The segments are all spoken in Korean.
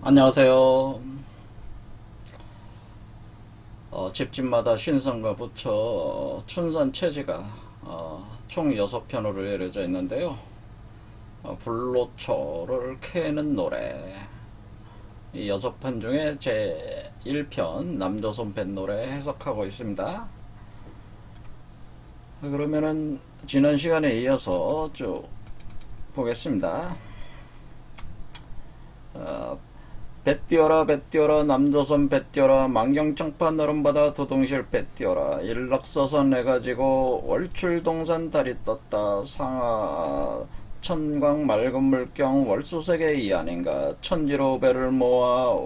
안녕하세요. 집집마다 신선과 부처 춘선 체지가 총 6편으로 이루어져 있는데요. 불로초를 캐는 노래 이 6편 중에 제 1편 남조선 뱃노래 해석하고 있습니다. 그러면은 지난 시간에 이어서 쭉 보겠습니다. 배 띄어라 배 띄어라 남조선 배 띄어라 만경청파 너름바다 도동실 배 띄어라 일락서선 해가지고 월출동산 달이 떴다 상하 천광 맑은 물경 월수색의 이 아닌가 천지로 배를 모아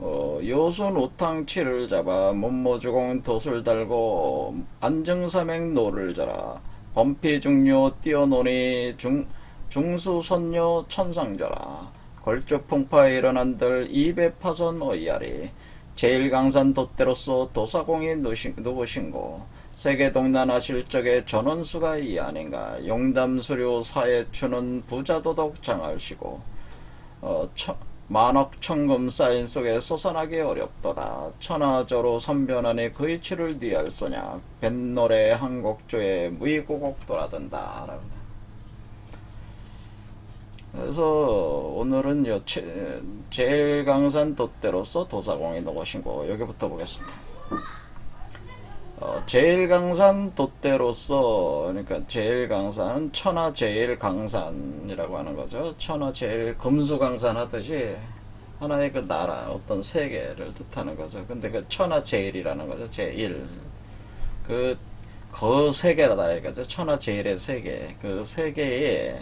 요순 오탕치를 잡아 몸모주공 돛을 달고 안정삼행 노를 저라 범피중료 뛰어노니 중수선료 천상저라 걸쭉풍파에 일어난들 입에 파선 어이야리 제일강산 돛대로서 도사공이 누구신고 세계동난하실 적에 전원수가 이 아닌가 용담수료 사회추는 부자도덕 장할시고 만억 천금 쌓인 속에 솟아나기 어렵도다 천하저로 선변하니 그 이치를 뒤할 소냐 뱃노래 한곡조에 무이고곡 돌아든다 라고. 그래서 오늘은 제일강산 돛대로서 도사공이 누구신고 여기부터 보겠습니다. 제일강산 돛대로서 그러니까 제일강산은 천하제일강산이라고 하는 거죠. 천하제일 금수강산 하듯이 하나의 그 나라 어떤 세계를 뜻하는 거죠. 근데 그 천하제일이라는 거죠. 제일 그 세계라다 이거죠. 천하제일의 세계 그 세계에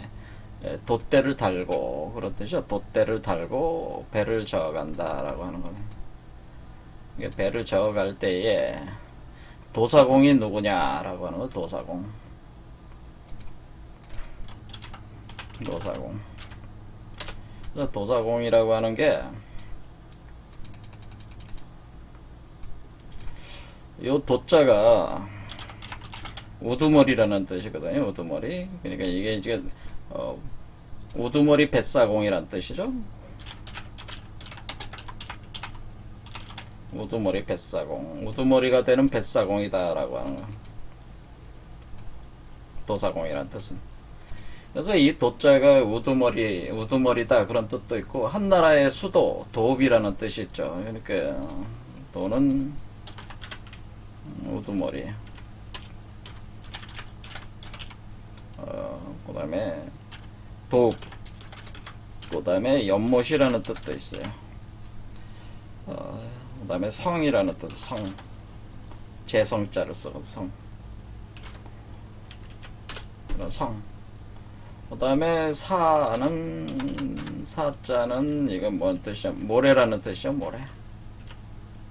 돛대를 달고 그런 뜻이죠. 돛대를 달고 배를 저어간다 라고 하는 거네. 배를 저어갈 때에 도사공이 누구냐 라고 하는 거. 도사공 도사공이라고 하는 게 요 도자가 우두머리라는 뜻이거든요. 우두머리. 그러니까 이게 이제 우두머리 뱃사공이란 뜻이죠. 우두머리 뱃사공, 우두머리가 되는 뱃사공이다 라고 하는 거. 도사공이란 뜻은. 그래서 이 도자가 우두머리다 그런 뜻도 있고 한나라의 수도 도읍이라는 뜻이 있죠. 그러니까 도는 우두머리. 그 다음에 도읍, 그 다음에 연못이라는 뜻도 있어요. 그 다음에 성이라는 뜻, 제성자를 써서 성, 그런 성. 그 다음에 사자는 이건 뭔 뜻이야? 모래라는 뜻이죠, 모래.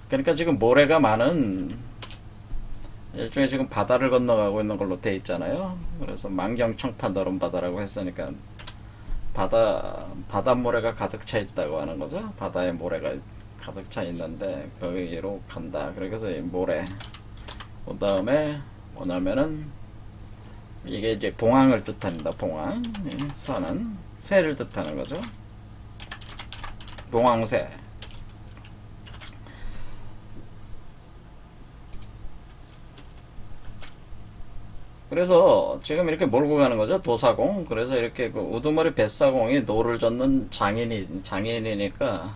그러니까 지금 모래가 많은 일종의 지금 바다를 건너가고 있는 걸로 돼 있잖아요. 그래서 만경청파 너름바다라고 했으니까 바닷모래가 가득 차 있다고 하는 거죠. 바다에 모래가 가득 차 있는데 거기로 간다. 그래서 모래. 그 다음에 뭐냐면은 이게 이제 봉황을 뜻합니다. 봉황. 산은 새를 뜻하는 거죠. 봉황새. 그래서 지금 이렇게 몰고 가는 거죠. 도사공. 그래서 이렇게 그 우두머리 뱃사공이 노를 젓는 장인이니까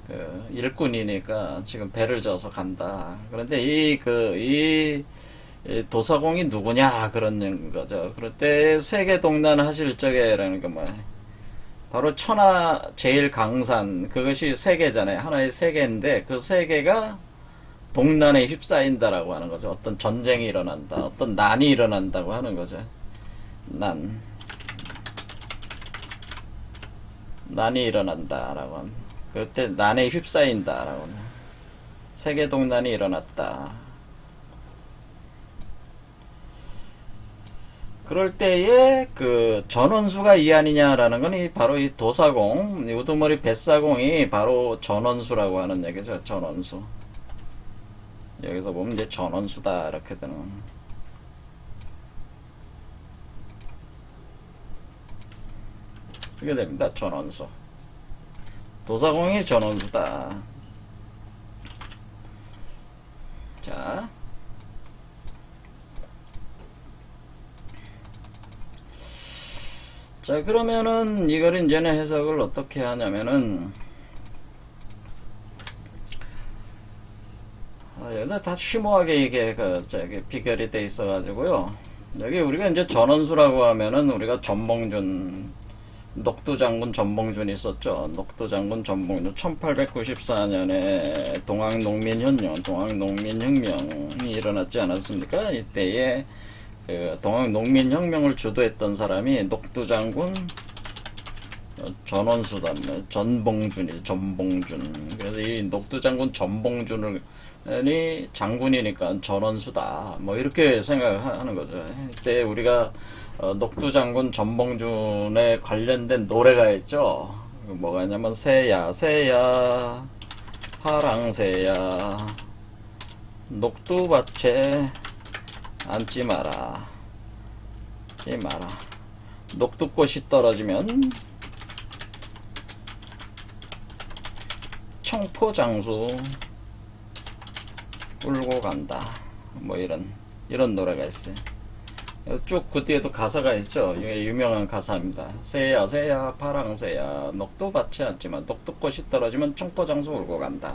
그 일꾼이니까 지금 배를 져서 간다. 그런데 이 도사공이 누구냐 그런 거죠. 그럴 때 세계 동난 하실 적에라는 게 뭐야? 바로 천하 제일 강산 그것이 세계잖아요. 하나의 세계인데 그 세계가 동난에 휩싸인다라고 하는 거죠. 어떤 전쟁이 일어난다, 어떤 난이 일어난다고 하는 거죠. 난이 일어난다라고 하는. 그럴 때 난에 휩싸인다라고 하는. 세계 동난이 일어났다. 그럴 때에 그 전원수가 이 아니냐라는 건 바로 이 도사공, 우두머리 뱃사공이 바로 전원수라고 하는 얘기죠. 전원수. 여기서 보면 이제 전원수다 이렇게 되는. 그게 됩니다. 전원수. 도사공이 전원수다. 자, 자 그러면은 이걸 이제는 해석을 어떻게 하냐면은 여기다 다 심오하게 이게 저기 비결이 돼 있어 가지고요. 여기 우리가 이제 전원수라고 하면은 우리가 전봉준, 녹두장군 전봉준이 있었죠. 녹두장군 전봉준 1894년에 동학농민혁명이 일어났지 않았습니까? 이때에 그 동학농민혁명을 주도했던 사람이 녹두장군 전원수다, 전봉준. 그래서 이 녹두장군 전봉준을 이 장군이니까 전원수다, 뭐 이렇게 생각하는 거죠. 이때 우리가 녹두장군 전봉준에 관련된 노래가 있죠. 뭐가 있냐면 새야 새야 파랑새야 녹두밭에 앉지 마라, 녹두꽃이 떨어지면 청포장수 울고 간다, 뭐 이런 노래가 있어요. 쭉 그 뒤에도 가사가 있죠. 이게 유명한 가사입니다. 새야 새야 파랑새야 녹두밭에 앉지만 녹두꽃이 떨어지면 청포장수 울고 간다.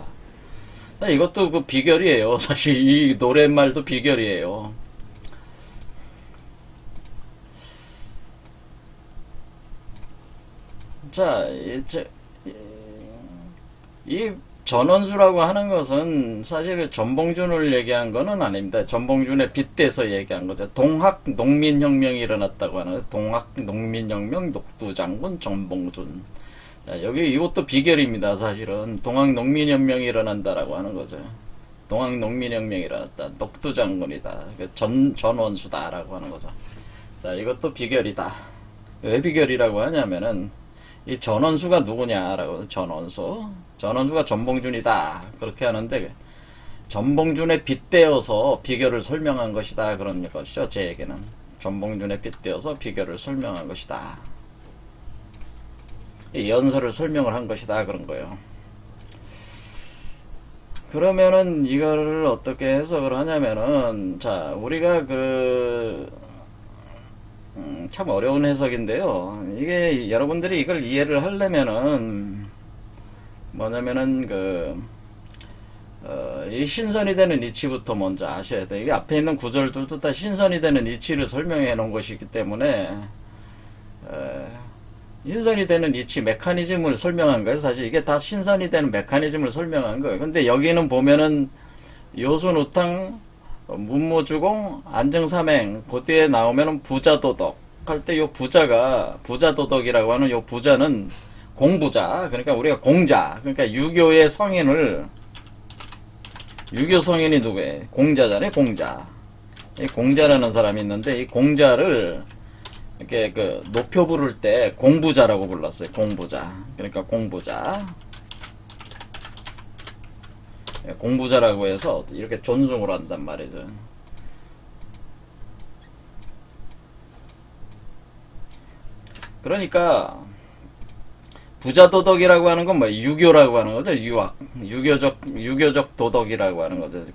자, 이것도 그 비결이에요. 사실 이 노랫말도 비결이에요. 자, 이 전원수라고 하는 것은 사실 전봉준을 얘기한 거는 아닙니다. 전봉준에 빗대서 얘기한 거죠. 동학농민혁명이 일어났다고 하는 거예요. 동학농민혁명 녹두장군 전봉준. 자, 여기 이것도 비결입니다. 사실은 동학농민혁명이 일어난다라고 하는 거죠. 동학농민혁명이 일어났다. 녹두장군이다. 전원수다라고 하는 거죠. 자, 이것도 비결이다. 왜 비결이라고 하냐면은 이 전원수가 누구냐라고. 전원수가 전봉준이다 그렇게 하는데, 전봉준에 빗대어서 비결을 설명한 것이다 그런 것이죠. 제 얘기는 전봉준에 빗대어서 비결을 설명한 것이다, 이 연설을 설명을 한 것이다 그런 거예요. 그러면은 이거를 어떻게 해석을 하냐면은, 자 우리가 참 어려운 해석인데요. 이게 여러분들이 이걸 이해를 하려면은 뭐냐면은 이 신선이 되는 이치부터 먼저 아셔야 돼. 이게 앞에 있는 구절들도 다 신선이 되는 이치를 설명해 놓은 것이기 때문에 신선이 되는 이치 메커니즘을 설명한 거예요. 사실 이게 다 신선이 되는 메커니즘을 설명한 거예요. 근데 여기는 보면은 요순우탕 문무주공 안정삼행 그 뒤에 나오면은 부자도덕 할 때 요 부자가 부자도덕이라고 하는 요 부자는 공부자, 그러니까 우리가 공자, 그러니까 유교의 성인을, 유교 성인이 누구예요? 공자잖아요. 공자. 이 공자라는 사람이 있는데 이 공자를 이렇게 높여 부를 때 공부자라고 불렀어요. 공부자. 그러니까 공부자라고 해서 이렇게 존중을 한단 말이죠. 그러니까 부자도덕이라고 하는 건 뭐 유교라고 하는 거죠. 유교적 도덕이라고 하는 거죠.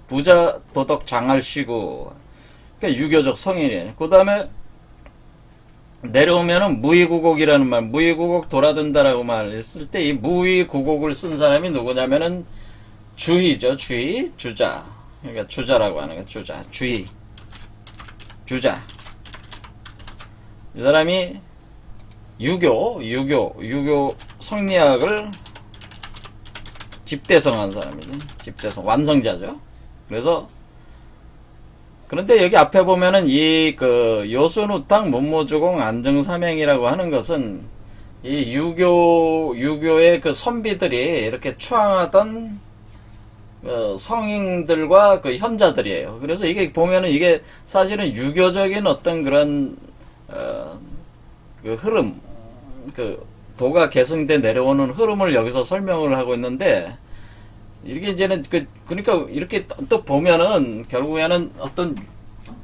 부자도덕 장할시고, 그러니까 유교적 성인이에요. 그 다음에 내려오면은 무의구곡이라는 말, 무의구곡 돌아든다라고 말했을 때 이 무의구곡을 쓴 사람이 누구냐면은 주의죠. 주자. 그러니까 주자라고 하는 거예요. 주자. 이 사람이 유교 성리학을 집대성한 사람이지. 집대성, 완성자죠. 그래서, 그런데 여기 앞에 보면은 요순우탕 문무주공 안정삼행이라고 하는 것은 이 유교의 선비들이 이렇게 추앙하던 성인들과 현자들이에요. 그래서 이게 보면은 이게 사실은 유교적인 어떤 그런 흐름, 도가 계승돼 내려오는 흐름을 여기서 설명을 하고 있는데, 이게 이제는 그러니까 이렇게 또 보면은 결국에는 어떤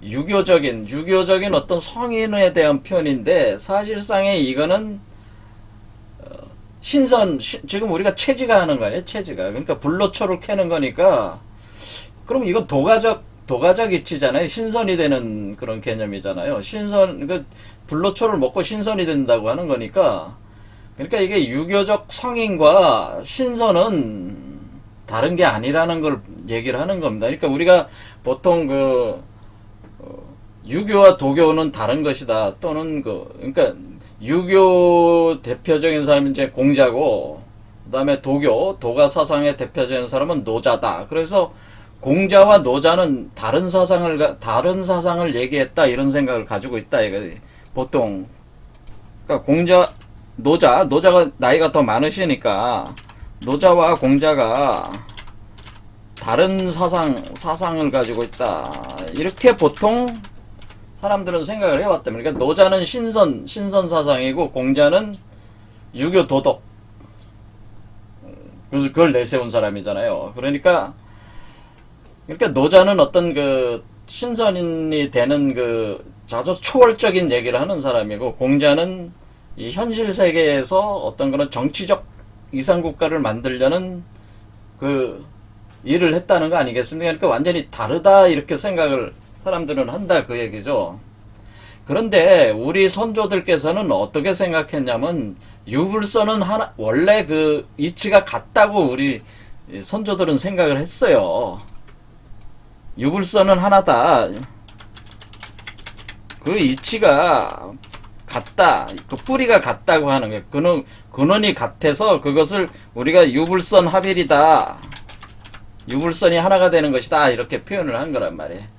유교적인 어떤 성인에 대한 표현인데, 사실상의 이거는 지금 우리가 채지가 하는 거 아니에요? 채지가. 그러니까 불로초를 캐는 거니까, 그럼 이건 도가적 이치잖아요. 신선이 되는 그런 개념이잖아요. 불로초를 먹고 신선이 된다고 하는 거니까, 그러니까 이게 유교적 성인과 신선은 다른 게 아니라는 걸 얘기를 하는 겁니다. 그러니까 우리가 보통 유교와 도교는 다른 것이다. 또는 그러니까 유교 대표적인 사람이 이제 공자고, 그 다음에 도가 사상의 대표적인 사람은 노자다. 그래서 공자와 노자는 다른 사상을 얘기했다. 이런 생각을 가지고 있다. 이거 보통. 그러니까 노자가 나이가 더 많으시니까, 노자와 공자가 다른 사상을 가지고 있다. 이렇게 보통 사람들은 생각을 해왔다면, 그러니까 노자는 신선 사상이고 공자는 유교 도덕. 그래서 그걸 내세운 사람이잖아요. 그러니까 노자는 어떤 신선이 되는 아주 초월적인 얘기를 하는 사람이고, 공자는 이 현실 세계에서 어떤 그런 정치적 이상국가를 만들려는 일을 했다는 거 아니겠습니까? 그러니까 완전히 다르다 이렇게 생각을 사람들은 한다 그 얘기죠. 그런데 우리 선조들께서는 어떻게 생각했냐면, 유불선은 원래 이치가 같다고 우리 선조들은 생각을 했어요. 유불선은 하나다. 그 이치가 같다. 그 뿌리가 같다고 하는 거예요. 근원이 같아서 그것을 우리가 유불선 합일이다. 유불선이 하나가 되는 것이다. 이렇게 표현을 한 거란 말이에요.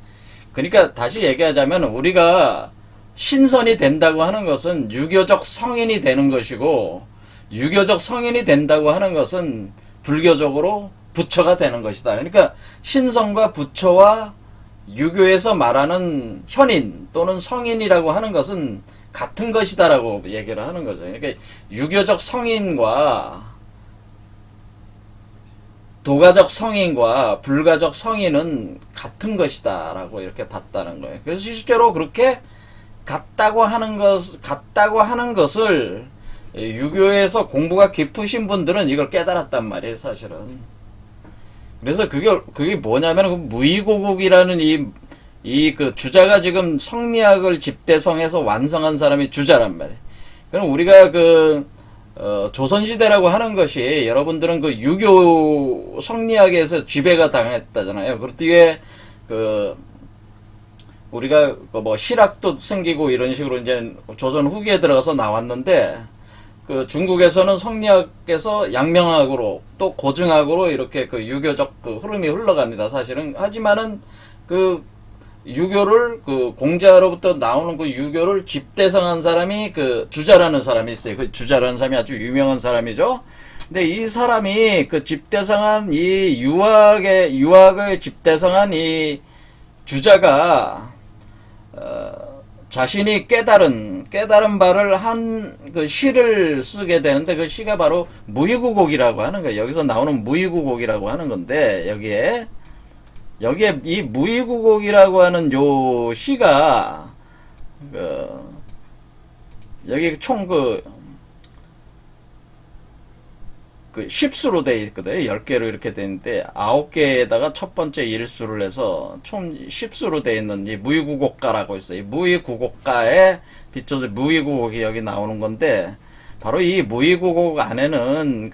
그러니까 다시 얘기하자면, 우리가 신선이 된다고 하는 것은 유교적 성인이 되는 것이고, 유교적 성인이 된다고 하는 것은 불교적으로 부처가 되는 것이다. 그러니까 신성과 부처와 유교에서 말하는 현인 또는 성인이라고 하는 것은 같은 것이다라고 얘기를 하는 거죠. 그러니까 유교적 성인과 도가적 성인과 불가적 성인은 같은 것이다라고 이렇게 봤다는 거예요. 그래서 실제로 그렇게 같다고 하는 것을 유교에서 공부가 깊으신 분들은 이걸 깨달았단 말이에요, 사실은. 그래서 그게 뭐냐면, 무의고국이라는 주자가 지금 성리학을 집대성해서 완성한 사람이 주자란 말이에요. 그럼 우리가 조선시대라고 하는 것이, 여러분들은 유교 성리학에서 지배가 당했다잖아요. 그 뒤에 우리가 실학도 생기고 이런 식으로 이제 조선 후기에 들어가서 나왔는데, 중국에서는 성리학에서 양명학으로 또 고증학으로 이렇게 유교적 흐름이 흘러갑니다, 사실은. 하지만은 유교를 공자로부터 나오는 유교를 집대성한 사람이 주자라는 사람이 있어요. 주자라는 사람이 아주 유명한 사람이죠. 근데 이 사람이 집대성한 이 유학을 집대성한 이 주자가 자신이 깨달은 바를 한 시를 쓰게 되는데, 그 시가 바로 무의구곡이라고 하는 거예요. 여기서 나오는 무의구곡이라고 하는 건데, 여기에 이 무의구곡이라고 하는 요 시가 여기 총 10수로 되어 있거든요. 10개로 이렇게 되는데 9개에다가 첫 번째 일수를 해서 총 10수로 되어 있는 이 무의구곡가라고 있어요. 이 무의구곡가에 비춰서 무의구곡이 여기 나오는 건데, 바로 이 무의구곡 안에는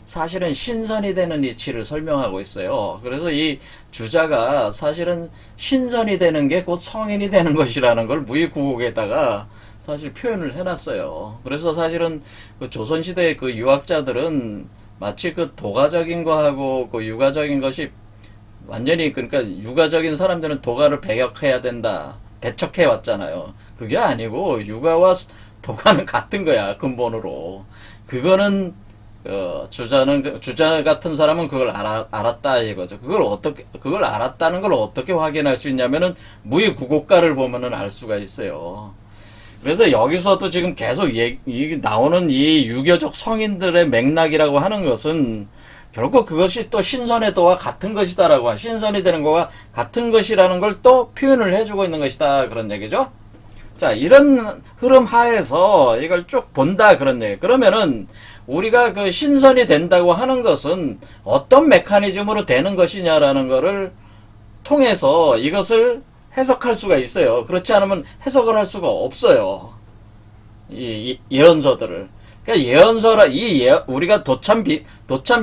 사실은 신선이 되는 이치를 설명하고 있어요. 그래서 이 주자가 사실은 신선이 되는 게 곧 성인이 되는 것이라는 걸 무의구곡에다가 사실 표현을 해놨어요. 그래서 사실은 조선시대의 유학자들은 마치 도가적인 거하고 유가적인 것이 완전히, 그러니까 유가적인 사람들은 도가를 배격해야 된다, 배척해 왔잖아요. 그게 아니고 유가와 도가는 같은 거야, 근본으로. 그거는 주자 같은 사람은 그걸 알았다 이거죠. 그걸 알았다는 걸 어떻게 확인할 수 있냐면은 무의구곡가를 보면은 알 수가 있어요. 그래서 여기서도 지금 계속 나오는 이 유교적 성인들의 맥락이라고 하는 것은 결국 그것이 또 신선의 도와 같은 것이다라고, 신선이 되는 거와 같은 것이라는 걸 또 표현을 해주고 있는 것이다, 그런 얘기죠. 자, 이런 흐름 하에서 이걸 쭉 본다 그런 얘기. 그러면은 우리가 그 신선이 된다고 하는 것은 어떤 메커니즘으로 되는 것이냐라는 거를 통해서 이것을 해석할 수가 있어요. 그렇지 않으면 해석을 할 수가 없어요. 이 예언서들을. 그러니까 예언서라, 우리가 도참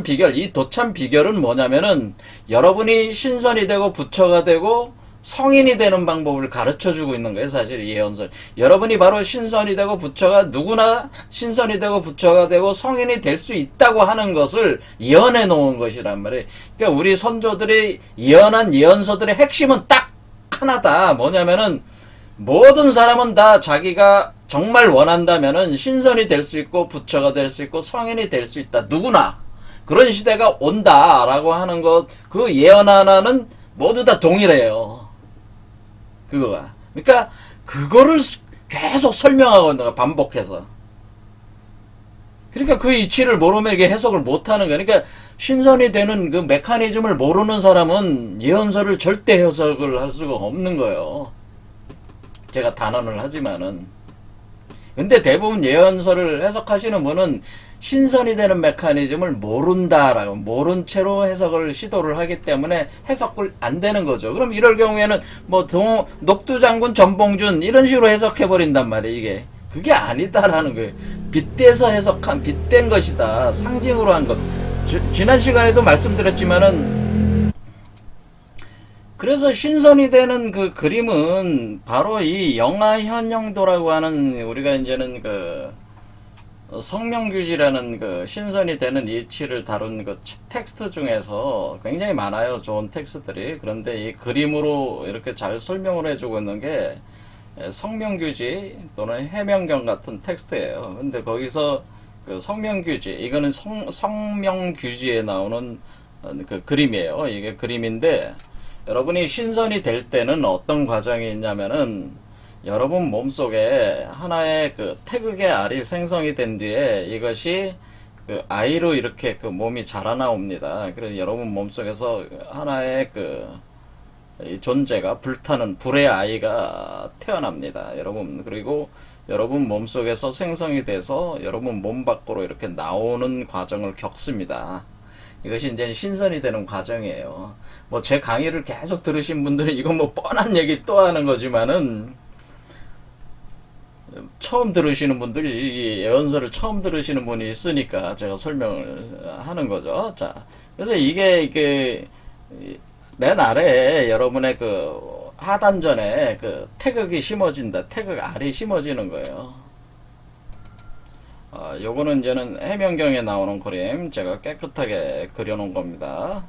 비결, 이 도참 비결은 뭐냐면은 여러분이 신선이 되고 부처가 되고 성인이 되는 방법을 가르쳐 주고 있는 거예요, 사실 이 예언서. 여러분이 바로 신선이 되고 부처가, 누구나 신선이 되고 부처가 되고 성인이 될 수 있다고 하는 것을 예언해 놓은 것이란 말이에요. 그러니까 우리 선조들이 예언한 예언서들의 핵심은 딱 하나다. 뭐냐면은 모든 사람은 다 자기가 정말 원한다면은 신선이 될 수 있고 부처가 될 수 있고 성인이 될 수 있다. 누구나 그런 시대가 온다라고 하는 것, 그 예언 하나는 모두 다 동일해요. 그거가. 그러니까 그거를 계속 설명하고 있는 거야, 반복해서. 그러니까 그 이치를 모르면 이게 해석을 못하는 거야. 그러니까 신선이 되는 그 메커니즘을 모르는 사람은 예언서를 절대 해석을 할 수가 없는 거예요. 제가 단언을 하지만은. 근데 대부분 예언서를 해석하시는 분은 신선이 되는 메커니즘을 모른다라고, 모른 채로 해석을 시도를 하기 때문에 해석을 안 되는 거죠. 그럼 이럴 경우에는 뭐 녹두장군 전봉준 이런 식으로 해석해 버린단 말이에요. 이게 그게 아니다라는 거예요. 빗대서 해석한, 빗댄 것이다. 상징으로 한 것. 지난 시간에도 말씀드렸지만은, 그래서 신선이 되는 그 그림은 바로 이 영아현영도라고 하는, 우리가 이제는 그 성명규지라는 그 신선이 되는 이치를 다룬 그 텍스트 중에서 굉장히 많아요. 좋은 텍스트들이. 그런데 이 그림으로 이렇게 잘 설명을 해주고 있는 게 성명규지 또는 해명경 같은 텍스트예요. 근데 거기서 그 성명규지, 이거는 성명규지에 나오는 그 그림이에요. 이게 그림인데, 여러분이 신선이 될 때는 어떤 과정이 있냐면은, 여러분 몸속에 하나의 그 태극의 알이 생성이 된 뒤에 이것이 그 아이로 이렇게 그 몸이 자라나옵니다. 그래서 여러분 몸속에서 하나의 그 존재가, 불타는 불의 아이가 태어납니다. 여러분. 그리고 여러분 몸속에서 생성이 돼서 여러분 몸 밖으로 이렇게 나오는 과정을 겪습니다. 이것이 이제 신선이 되는 과정이에요. 뭐 제 강의를 계속 들으신 분들은 이건 뭐 뻔한 얘기 또 하는 거지만은, 처음 들으시는 분들이, 예언서를 처음 들으시는 분이 있으니까 제가 설명을 하는 거죠. 자, 그래서 이게 맨 아래에 여러분의 그 하단전에 그 태극이 심어진다. 태극 알이 심어지는 거예요. 요거는 이제는 해명경에 나오는 그림, 제가 깨끗하게 그려놓은 겁니다.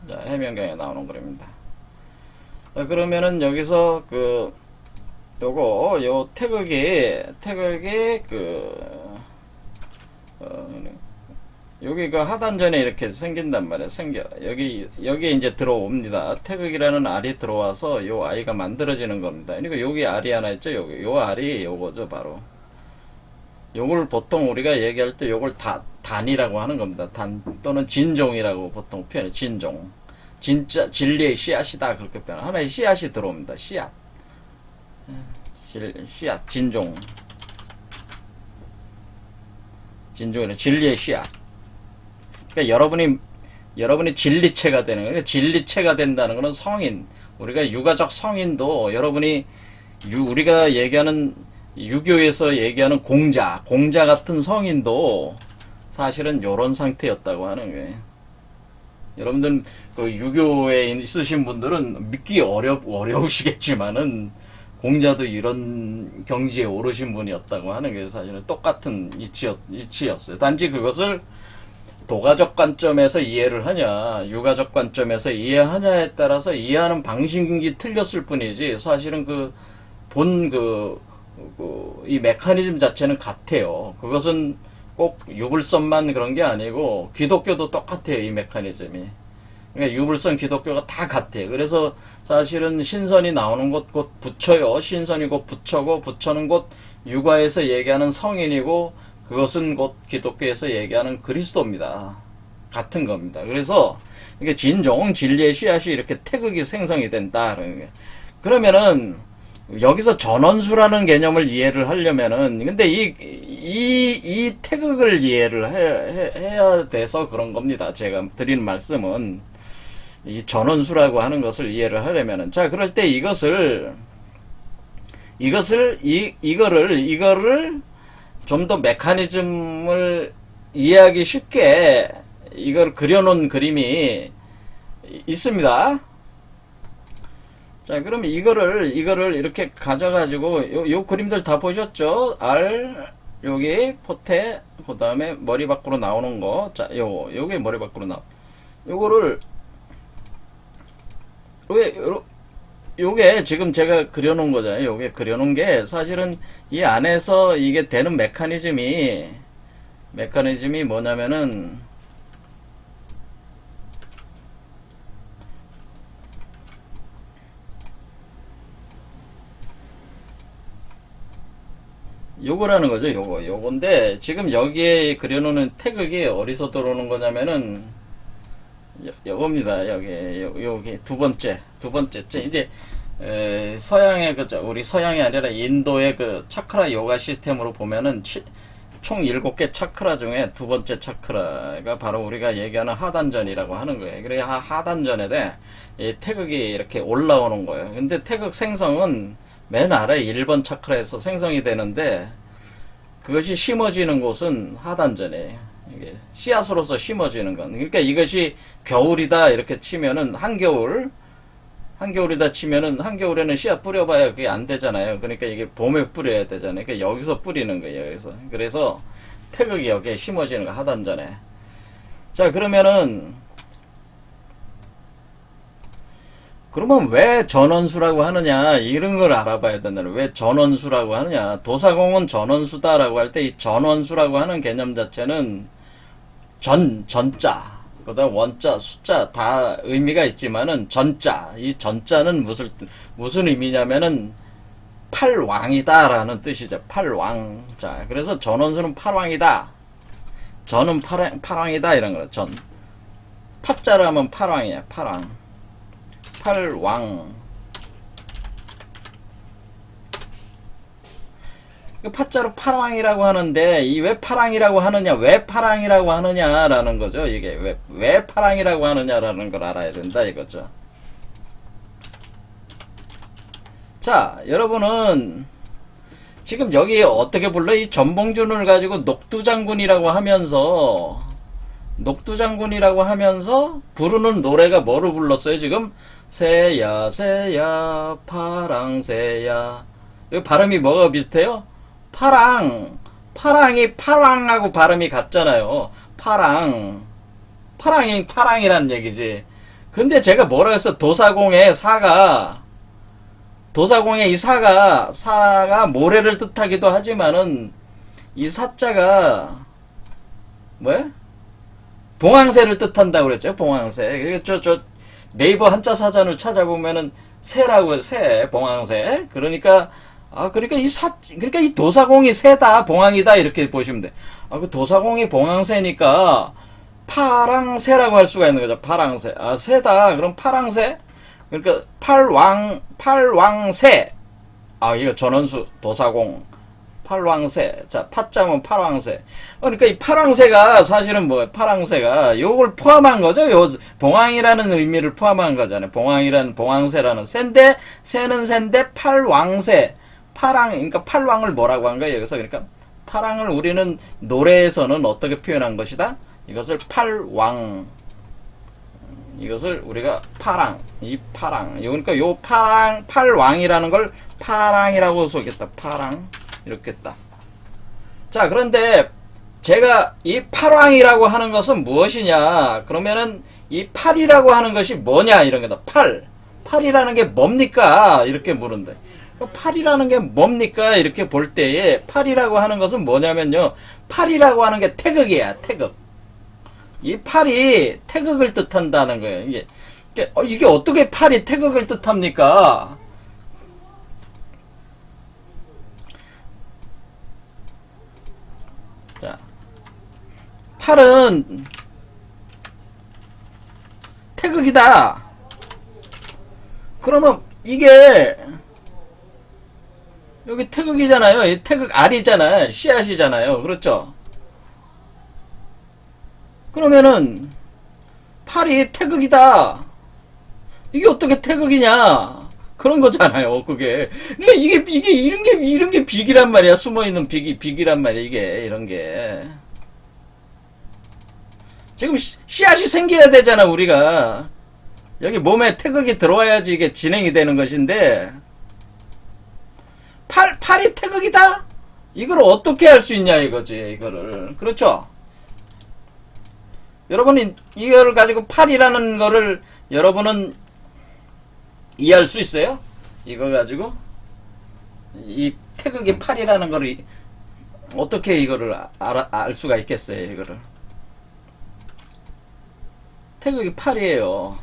자, 해명경에 나오는 그림입니다. 그러면은 여기서 요 태극이 여기 그 하단전에 이렇게 생긴단 말이에요. 여기 이제 들어옵니다. 태극이라는 알이 들어와서 요 아이가 만들어지는 겁니다. 그러니까 여기 알이 하나 있죠. 요 알이 요거죠, 바로. 요걸 보통 우리가 얘기할 때 요걸 단이라고 하는 겁니다. 단 또는 진종이라고 보통 표현해. 진종. 진짜 진리의 씨앗이다, 그렇게 표현. 하나의 씨앗이 들어옵니다. 씨앗. 진종. 진종이란 진리의 씨앗. 그러니까 여러분이 진리체가 되는 거예요. 진리체가 된다는 것은 성인. 우리가 유가적 성인도, 여러분이 우리가 얘기하는, 유교에서 얘기하는 공자 같은 성인도 사실은 요런 상태였다고 하는 거예요. 여러분들 그 유교에 있으신 분들은 믿기 어려우시겠지만은, 공자도 이런 경지에 오르신 분이었다고 하는 게 사실은 똑같은 이치였어요. 단지 그것을 도가적 관점에서 이해를 하냐, 유가적 관점에서 이해하냐에 따라서 이해하는 방식이 틀렸을 뿐이지, 사실은 이 메커니즘 자체는 같아요. 그것은 꼭 유불선만 그런 게 아니고, 기독교도 똑같아요, 이 메커니즘이. 그러니까 유불선 기독교가 다 같아요. 그래서 사실은 신선이 나오는 곳 곧 부처요. 신선이 곧 부처고, 부처는 곧 유가에서 얘기하는 성인이고, 그것은 곧 기독교에서 얘기하는 그리스도입니다. 같은 겁니다. 그래서 이게 진종, 진리의 씨앗이 이렇게 태극이 생성이 된다. 그러면은 여기서 전원수라는 개념을 이해를 하려면은, 근데 이 태극을 이해를 해야 돼서 그런 겁니다. 제가 드리는 말씀은, 이 전원수라고 하는 것을 이해를 하려면은, 자, 그럴 때 이거를 좀 더 메커니즘을 이해하기 쉽게 이걸 그려놓은 그림이 있습니다. 자, 그럼 이거를 이렇게 가져가지고, 요 그림들 다 보셨죠? 여기, 포테, 그 다음에 머리 밖으로 나오는 거. 자, 요게 머리 밖으로 요거를, 요게 지금 제가 그려놓은 거잖아요. 요게 그려놓은 게 사실은 이 안에서 이게 되는 메커니즘이 뭐냐면은, 요거라는 거죠. 요건데 지금 여기에 그려놓는 태극이 어디서 들어오는 거냐면은 요겁니다. 여기 두 번째 이제 서양의 우리 서양이 아니라 인도의 그 차크라 요가 시스템으로 보면은 총 7개 차크라 중에 두 번째 차크라가 바로 우리가 얘기하는 하단전이라고 하는 거예요. 그래 하단전에 이 태극이 이렇게 올라오는 거예요. 근데 태극 생성은 맨 아래 1번 차크라에서 생성이 되는데 그것이 심어지는 곳은 하단전이에요. 이게 씨앗으로서 심어지는 건. 그러니까 이것이 겨울이다 이렇게 치면은 한겨울이다 치면은 한겨울에는 씨앗 뿌려봐야 그게 안 되잖아요. 그러니까 이게 봄에 뿌려야 되잖아요. 그러니까 여기서 뿌리는 거예요. 여기서. 그래서 태극이 여기에 심어지는 거 하단전에. 자, 그러면 왜 전원수라고 하느냐 이런 걸 알아봐야 된다. 왜 전원수라고 하느냐. 도사공은 전원수다라고 할 때 이 전원수라고 하는 개념 자체는 전자 그다음 원자 숫자 다 의미가 있지만은 이 전자는 무슨 의미냐면은 팔왕이다라는 뜻이죠. 팔왕. 자, 그래서 전원수는 팔왕이다. 전은 팔왕이다 이런 거죠. 전 파자로 하면 팔왕이야. 팔왕. 파자로 팔왕이라고 하는데 이 왜 팔왕이라고 하느냐, 왜 팔왕이라고 하느냐라는 거죠. 이게 왜 팔왕이라고 하느냐라는 걸 알아야 된다 이거죠. 자, 여러분은 지금 여기 어떻게 불러? 이 전봉준을 가지고 녹두장군이라고 하면서 부르는 노래가 뭐로 불렀어요? 지금 새야 새야 파랑새야. 이 발음이 뭐가 비슷해요? 파랑이 파랑하고 발음이 같잖아요. 파랑이란 얘기지. 근데 제가 뭐라 했어? 도사공의 이 사가 모래를 뜻하기도 하지만은 이 사자가 뭐야? 봉황새를 뜻한다고 그랬죠. 봉황새. 저 네이버 한자 사전을 찾아보면은 새라고 해요. 새, 봉황새. 그러니까 이 도사공이 새다, 봉황이다 이렇게 보시면 돼. 그 도사공이 봉황새니까 파랑새라고 할 수가 있는 거죠. 파랑새. 새다. 그럼 파랑새. 그러니까 팔왕새. 이거 전원수 도사공. 팔왕새. 자, 파자면 팔왕새. 그러니까 이 팔왕새가 사실은 뭐예요? 파랑새가 요걸 포함한 거죠. 요 봉황이라는 의미를 포함한 거잖아요. 봉황새라는 새는 새인데 팔왕새. 그러니까 팔왕을 뭐라고 한 거예요? 여기서 그러니까 파랑을 우리는 노래에서는 어떻게 표현한 것이다? 이것을 팔왕. 이것을 우리가 파랑. 그러니까 요 팔왕이라는 걸 파랑이라고 쓰겠다. 파랑. 이렇게 딱. 자, 그런데 제가 이 팔왕이라고 하는 것은 무엇이냐? 그러면은 이 팔이라고 하는 것이 뭐냐? 이런 거다. 팔이라는 게 뭡니까? 이렇게 물은데. 팔이라는 게 뭡니까? 이렇게 볼 때에 팔이라고 하는 것은 뭐냐면요. 팔이라고 하는 게 태극이야. 태극. 이 팔이 태극을 뜻한다는 거예요. 이게 어떻게 팔이 태극을 뜻합니까? 자, 팔은 태극이다. 그러면 이게 여기 태극이잖아요. 이 태극 R이잖아요. 씨앗이잖아요. 그렇죠? 그러면은 8이 태극이다. 이게 어떻게 태극이냐? 그런 거잖아요. 그게. 그러니까 이게 이런 게 빅이란 말이야. 숨어 있는 빅이란 말이야. 이게 이런 게. 지금 씨앗이 생겨야 되잖아. 우리가 여기 몸에 태극이 들어와야지 이게 진행이 되는 것인데. 팔이 태극이다? 이걸 어떻게 할 수 있냐 이거지. 이거를. 그렇죠? 여러분이 이걸 가지고 팔이라는 거를 여러분은 이해할 수 있어요? 이거 가지고 이 태극이 팔이라는 거를 어떻게 이거를 알 수가 있겠어요? 이거를 태극이 팔이에요.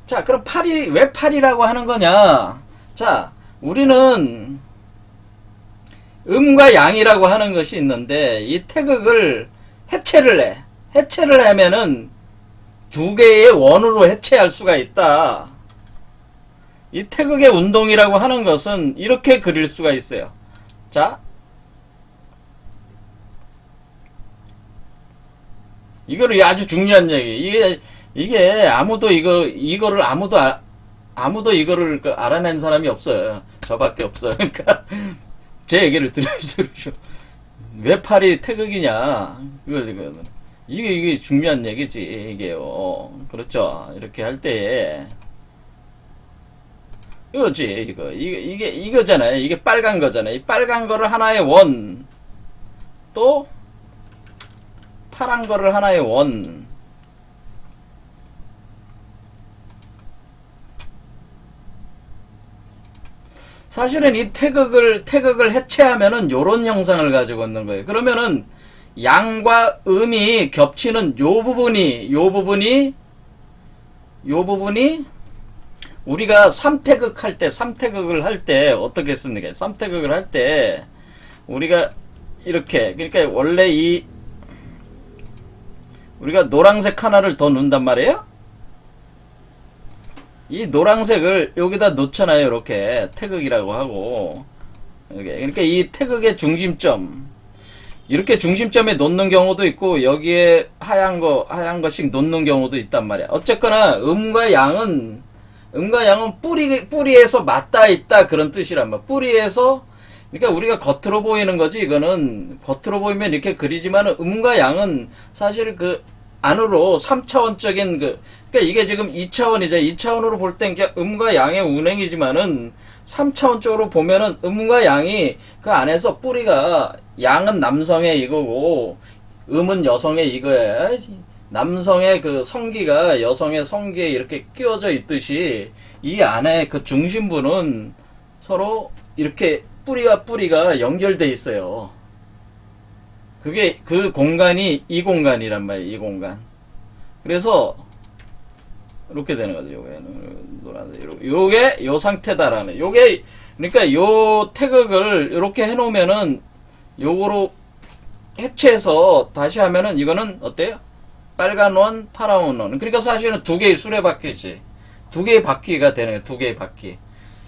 자, 그럼 팔이 왜 팔이라고 하는 거냐? 자, 우리는 음과 양이라고 하는 것이 있는데 이 태극을 해체를 해. 해체를 하면은 두 개의 원으로 해체할 수가 있다. 이 태극의 운동이라고 하는 것은 이렇게 그릴 수가 있어요. 자, 이거를 아주 중요한 얘기. 이게 아무도 이거를 아무도 이거를 알아낸 사람이 없어요. 저밖에 없어요. 그러니까 제 얘기를 들으시죠. 왜 팔이 태극이냐? 이게 중요한 얘기지. 이게요. 그렇죠. 이렇게 할 때에 이거지. 이거잖아요. 이게 빨간 거잖아요. 이 빨간 거를 하나의 원, 또 파란 거를 하나의 원. 사실은 이 태극을 해체하면은 요런 형상을 가지고 있는 거예요. 그러면은 양과 음이 겹치는 요 부분이 우리가 삼태극을 할 때 어떻게 씁니까? 삼태극을 할 때 우리가 이렇게, 그러니까 원래 우리가 노란색 하나를 더 넣는단 말이에요? 이 노란색을 여기다 놓잖아요. 이렇게 태극이라고 하고. 그러니까 이 태극의 중심점, 이렇게 중심점에 놓는 경우도 있고 여기에 하얀 거씩 놓는 경우도 있단 말이야. 어쨌거나 음과 양은 뿌리에서 맞닿아 있다 그런 뜻이란 말이야. 뿌리에서, 그러니까 우리가 겉으로 보이는 거지. 이거는 겉으로 보이면 이렇게 그리지만 음과 양은 사실 그 안으로 3차원적인 그러니까 이게 지금 2차원이죠. 2차원으로 볼 땐 음과 양의 운행이지만은 3차원적으로 보면은 음과 양이 그 안에서 뿌리가, 양은 남성의 이거고 음은 여성의 이거야. 남성의 그 성기가 여성의 성기에 이렇게 끼워져 있듯이 이 안에 그 중심부는 서로 이렇게 뿌리와 뿌리가 연결돼 있어요. 그게 그 공간이 이 공간이란 말이에요. 이 공간. 그래서 이렇게 되는 거죠. 요게는 노란색. 요게 요 상태다라는. 요게 그러니까 요 태극을 이렇게 해놓으면은 요거로 해체해서 다시 하면은 이거는 어때요? 빨간 원, 파란 원. 그러니까 사실은 두 개의 수레바퀴지. 두 개의 바퀴가 되는 거예요. 두 개의 바퀴.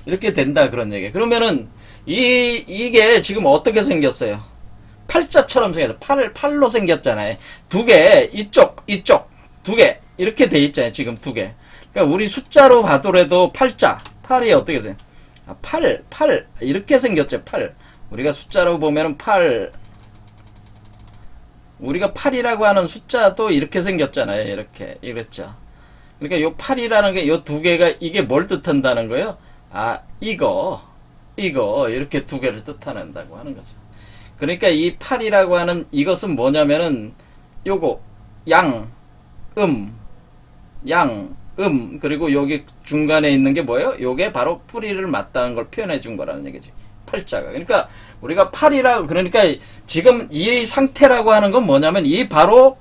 이렇게 된다 그런 얘기예요. 그러면은 이게 지금 어떻게 생겼어요? 팔자처럼 생겼어. 팔로 생겼잖아요. 두 개, 이쪽 두 개. 이렇게 돼 있잖아요. 지금 두 개. 그러니까 우리 숫자로 봐도라도 팔이 어떻게 생겨? 팔. 이렇게 생겼죠. 팔. 우리가 숫자로 보면은 우리가 8이라고 하는 숫자도 이렇게 생겼잖아요. 이렇게. 이랬죠. 그러니까 요 8이라는 게 요 두 개가 이게 뭘 뜻한다는 거예요? 아, 이거. 이렇게 두 개를 뜻한다고 하는 거죠. 그러니까 이 8이라고 하는 이것은 뭐냐면은 요거 그리고 여기 중간에 있는 게 뭐예요? 요게 바로 뿌리를 맞닿은 걸 표현해 준 거라는 얘기지. 팔자가. 그러니까 우리가 8이라고, 그러니까 지금 이 상태라고 하는 건 뭐냐면 이 바로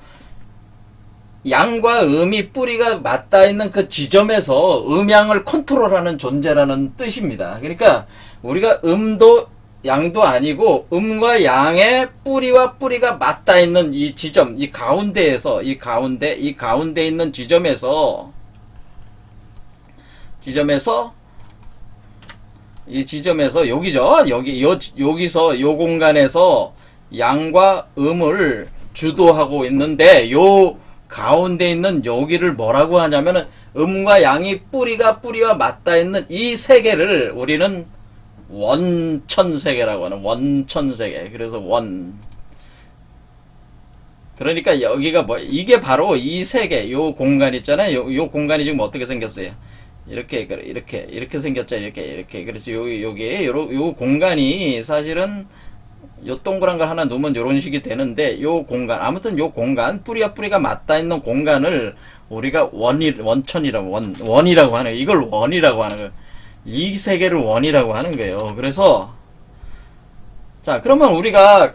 양과 음이 뿌리가 맞닿아 있는 그 지점에서 음양을 컨트롤하는 존재라는 뜻입니다. 그러니까 우리가 음도 양도 아니고 음과 양의 뿌리와 뿌리가 맞닿아 있는 이 지점, 이 가운데에서 이 가운데 있는 지점에서 이 지점에서 여기죠. 여기서 요 공간에서 양과 음을 주도하고 있는데 요 가운데 있는 여기를 뭐라고 하냐면은 음과 양이 뿌리와 맞닿아 있는 이 세계를 우리는 원천세계라고 하는 원천세계. 그래서 그러니까 여기가 뭐 이게 바로 이 세계 요 공간 있잖아요. 요 공간이 지금 어떻게 생겼어요? 이렇게 생겼죠. 이렇게. 그래서 요게 요 공간이 사실은 요 동그란 걸 하나 놓으면 요런 식이 되는데 요 공간 아무튼 요 공간 뿌리가 맞닿아 있는 공간을 우리가 원천이라고 원이라고 하는 거예요. 이걸 원이라고 하는 거예요. 이 세계를 원이라고 하는 거예요. 그래서 자 그러면 우리가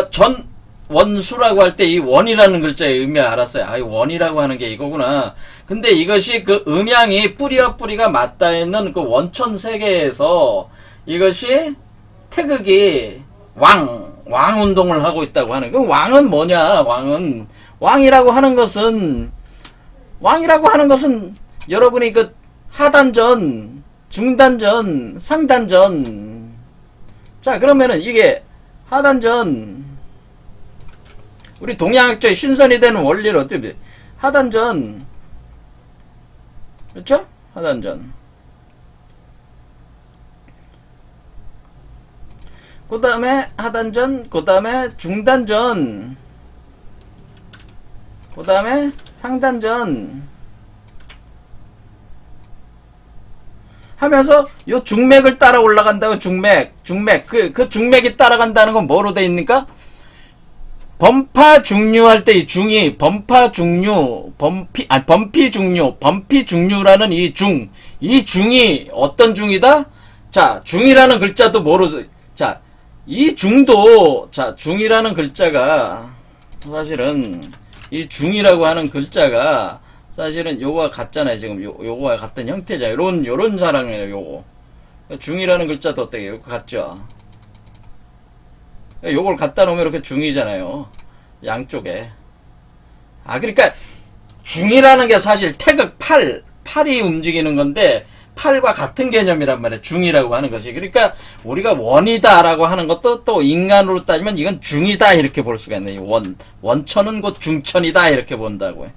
전 원수라고 할 때 이 원이라는 글자의 의미 알았어요. 아, 이 원이라고 하는 게 이거구나. 근데 이것이 그 음양이 뿌리가 맞닿아 있는 그 원천 세계에서 이것이 태극이 왕 운동을 하고 있다고 하는 그 왕은 뭐냐? 왕이라고 하는 것은 여러분이 그 하단전, 중단전, 상단전. 자, 그러면은 이게 하단전 우리 동양학자의 신선이 되는 원리를 어떻게 돼? 하단전 그렇죠? 하단전 그 다음에 하단전, 그 다음에 중단전, 그 다음에 상단전 하면서 요 중맥을 따라 올라간다고 중맥 그 중맥이 따라간다는 건 뭐로 돼 있습니까? 범파 중류 할 때 이 중이 범파 중류 범피 중류라는 이 중이 어떤 중이다? 자 중이라는 글자도 뭐로 자 이 중도 자 중이라는 글자가 사실은 이 중이라고 하는 글자가 사실은 요거와 같잖아요. 지금 요거와 같은 형태자 요런 사랑이에요. 요거 중이라는 글자도 어때요? 요거 같죠? 요걸 갖다 놓으면 이렇게 중이잖아요. 양쪽에. 아, 그러니까 중이라는 게 사실 태극 팔이 움직이는 건데 팔과 같은 개념이란 말이에요. 중이라고 하는 것이. 그러니까 우리가 원이다라고 하는 것도 또 인간으로 따지면 이건 중이다 이렇게 볼 수가 있네요. 원천은 곧 중천이다 이렇게 본다고요.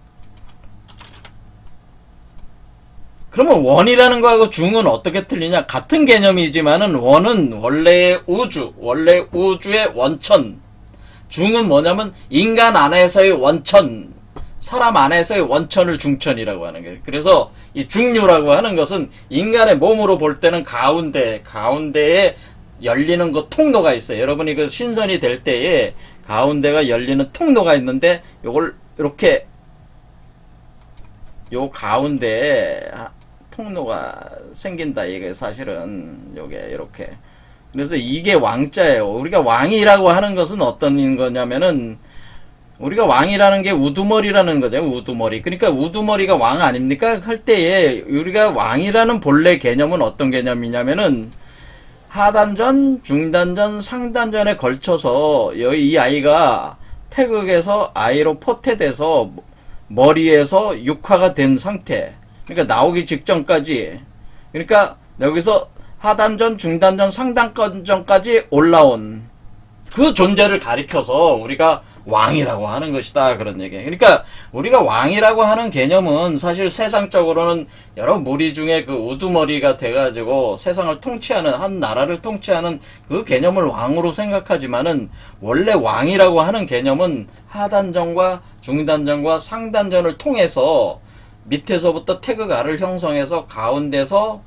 그러면 원이라는 거하고 중은 어떻게 틀리냐? 같은 개념이지만은 원은 원래의 우주의 원천. 중은 뭐냐면 인간 안에서의 원천, 사람 안에서의 원천을 중천이라고 하는 거예요. 그래서 이 중류라고 하는 것은 인간의 몸으로 볼 때는 가운데에 열리는 그 통로가 있어요. 여러분이 그 신선이 될 때에 가운데가 열리는 통로가 있는데 요걸 이렇게 요 가운데에 통로가 생긴다. 이게 사실은 요게 이렇게. 그래서 이게 왕자예요. 우리가 왕이라고 하는 것은 어떤 거냐면은 우리가 왕이라는 게 우두머리라는 거죠. 우두머리. 그러니까 우두머리가 왕 아닙니까? 할 때에 우리가 왕이라는 본래 개념은 어떤 개념이냐면은 하단전, 중단전, 상단전에 걸쳐서 이 아이가 태극에서 아이로 포태돼서 머리에서 육화가 된 상태. 그러니까 나오기 직전까지. 그러니까 여기서 하단전, 중단전, 상단전까지 올라온 그 존재를 가리켜서 우리가 왕이라고 하는 것이다. 그런 얘기예요. 그러니까 우리가 왕이라고 하는 개념은 사실 세상적으로는 여러 무리 중에 그 우두머리가 돼가지고 세상을 통치하는 한 나라를 통치하는 그 개념을 왕으로 생각하지만은 원래 왕이라고 하는 개념은 하단전과 중단전과 상단전을 통해서 밑에서부터 태극알을 형성해서 가운데서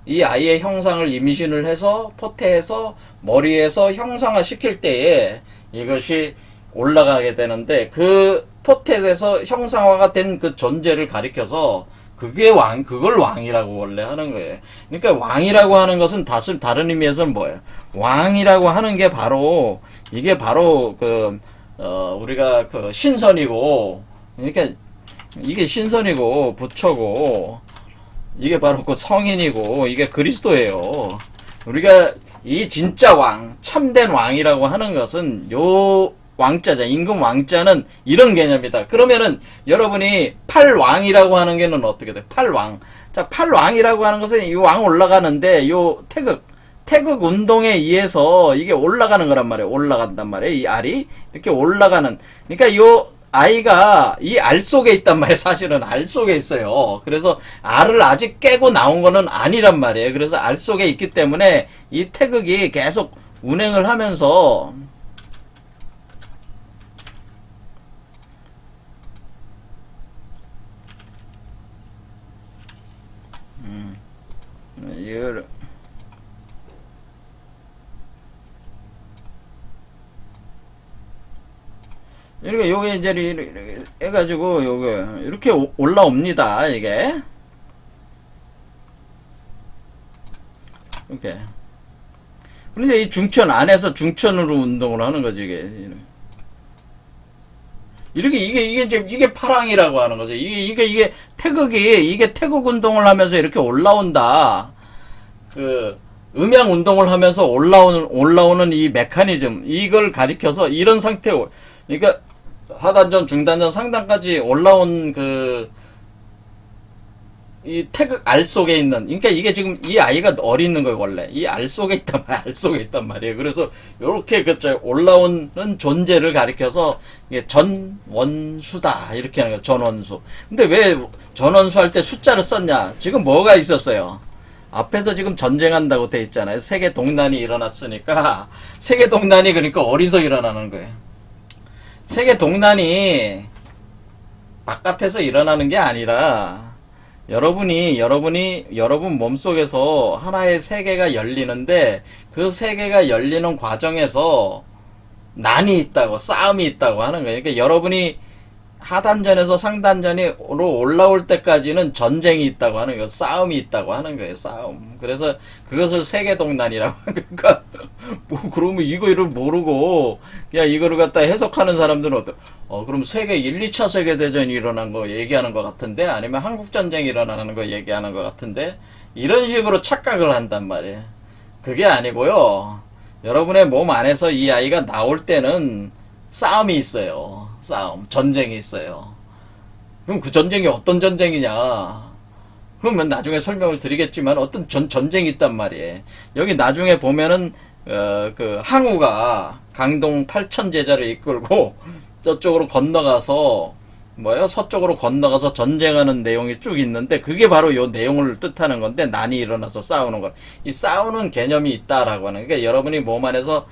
이 아이의 형상을 임신을 해서 포태해서 머리에서 형상화 시킬 때에 이것이 올라가게 되는데 그 포태에서 형상화가 된 그 존재를 가리켜서 그걸 왕이라고 원래 하는 거예요. 그러니까 왕이라고 하는 것은 다른 의미에서는 뭐예요? 왕이라고 하는 게 바로 이게 바로 우리가 그 신선이고 그러니까 이게 신선이고 부처고 이게 바로 그 성인이고 이게 그리스도예요. 우리가 이 진짜 왕, 참된 왕이라고 하는 것은 요 왕자자. 임금 왕자는 이런 개념이다. 그러면은 여러분이 팔왕이라고 하는 게는 어떻게 돼? 팔왕. 자, 팔왕이라고 하는 것은 이 왕 올라가는데 요 태극 운동에 의해서 이게 올라가는 거란 말이에요. 올라간단 말이에요. 이 알이 이렇게 올라가는. 그러니까 요 아이가 이 알 속에 있단 말이에요. 사실은 알 속에 있어요. 그래서 알을 아직 깨고 나온 거는 아니란 말이에요. 그래서 알 속에 있기 때문에 이 태극이 계속 운행을 하면서 이걸 이렇게 요게 이제 이렇게 해가지고 요게 이렇게 올라옵니다. 이게 이렇게. 그러니까 이 중천 안에서 중천으로 운동을 하는 거지 이게. 이렇게 이게 파랑이라고 하는 거죠. 이게 태극이 이게 태극 운동을 하면서 이렇게 올라온다. 그 음양 운동을 하면서 올라오는 이 메커니즘 이걸 가리켜서 이런 상태고. 그러니까 하단전, 중단전, 상단까지 올라온 이 태극 알 속에 있는, 그러니까 이게 지금 이 아이가 어리 있는 거예요, 원래. 이 알 속에 있단 말이에요. 알 속에 있단 말이에요. 그래서 요렇게 올라오는 존재를 가리켜서 이게 전원수다. 이렇게 하는 거예요. 전원수. 근데 왜 전원수 할 때 숫자를 썼냐? 지금 뭐가 있었어요? 앞에서 지금 전쟁한다고 돼 있잖아요. 세계 동난이 일어났으니까. 세계 동난이 그러니까 어디서 일어나는 거예요? 세계 동난이 바깥에서 일어나는 게 아니라 여러분 몸속에서 하나의 세계가 열리는데 그 세계가 열리는 과정에서 난이 있다고, 싸움이 있다고 하는 거예요. 그러니까 여러분이 하단전에서 상단전으로 올라올 때까지는 전쟁이 있다고 하는 거예요. 싸움이 있다고 하는 거예요. 싸움. 그래서 그것을 세계동난이라고 하니까 뭐 그러면 이거를 모르고 그냥 이거를 갖다 해석하는 사람들은 그럼 세계 1, 2차 세계대전이 일어난 거 얘기하는 것 같은데 아니면 한국전쟁이 일어나는 거 얘기하는 것 같은데 이런 식으로 착각을 한단 말이에요. 그게 아니고요. 여러분의 몸 안에서 이 아이가 나올 때는 싸움이 있어요. 싸움, 전쟁이 있어요. 그럼 그 전쟁이 어떤 전쟁이냐? 그러면 나중에 설명을 드리겠지만 어떤 전쟁이 있단 말이에요. 여기 나중에 보면은 그 항우가 강동 8천 제자를 이끌고 저쪽으로 건너가서 서쪽으로 건너가서 전쟁하는 내용이 쭉 있는데 그게 바로 요 내용을 뜻하는 건데 난이 일어나서 싸우는 것. 이 싸우는 개념이 있다라고 하는. 그러니까 여러분이 몸 안에서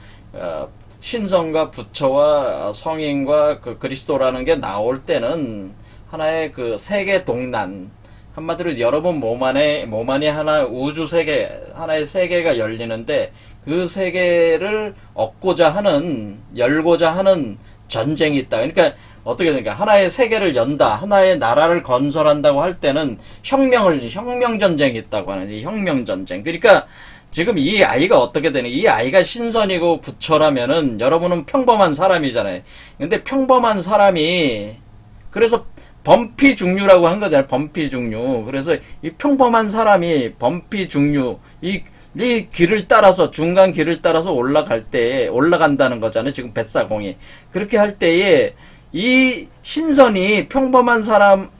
신성과 부처와 성인과 그 그리스도라는 게 나올 때는 하나의 그 세계 동난, 한마디로 여러분 몸 안에 하나 우주 세계, 하나의 세계가 열리는데 그 세계를 얻고자 하는, 열고자 하는 전쟁이 있다. 그러니까 어떻게 되니까 하나의 세계를 연다, 하나의 나라를 건설한다고 할 때는 혁명 전쟁이 있다고 하는 이 혁명 전쟁. 그러니까 지금 이 아이가 어떻게 되는, 이 아이가 신선이고 부처라면은 여러분은 평범한 사람이잖아요. 근데 평범한 사람이, 그래서 범피중류라고 한 거잖아요. 범피중류. 그래서 이 평범한 사람이 범피중류, 이 길을 따라서, 중간 길을 따라서 올라간다는 거잖아요. 지금 뱃사공이. 그렇게 할 때에 이 신선이 평범한 사람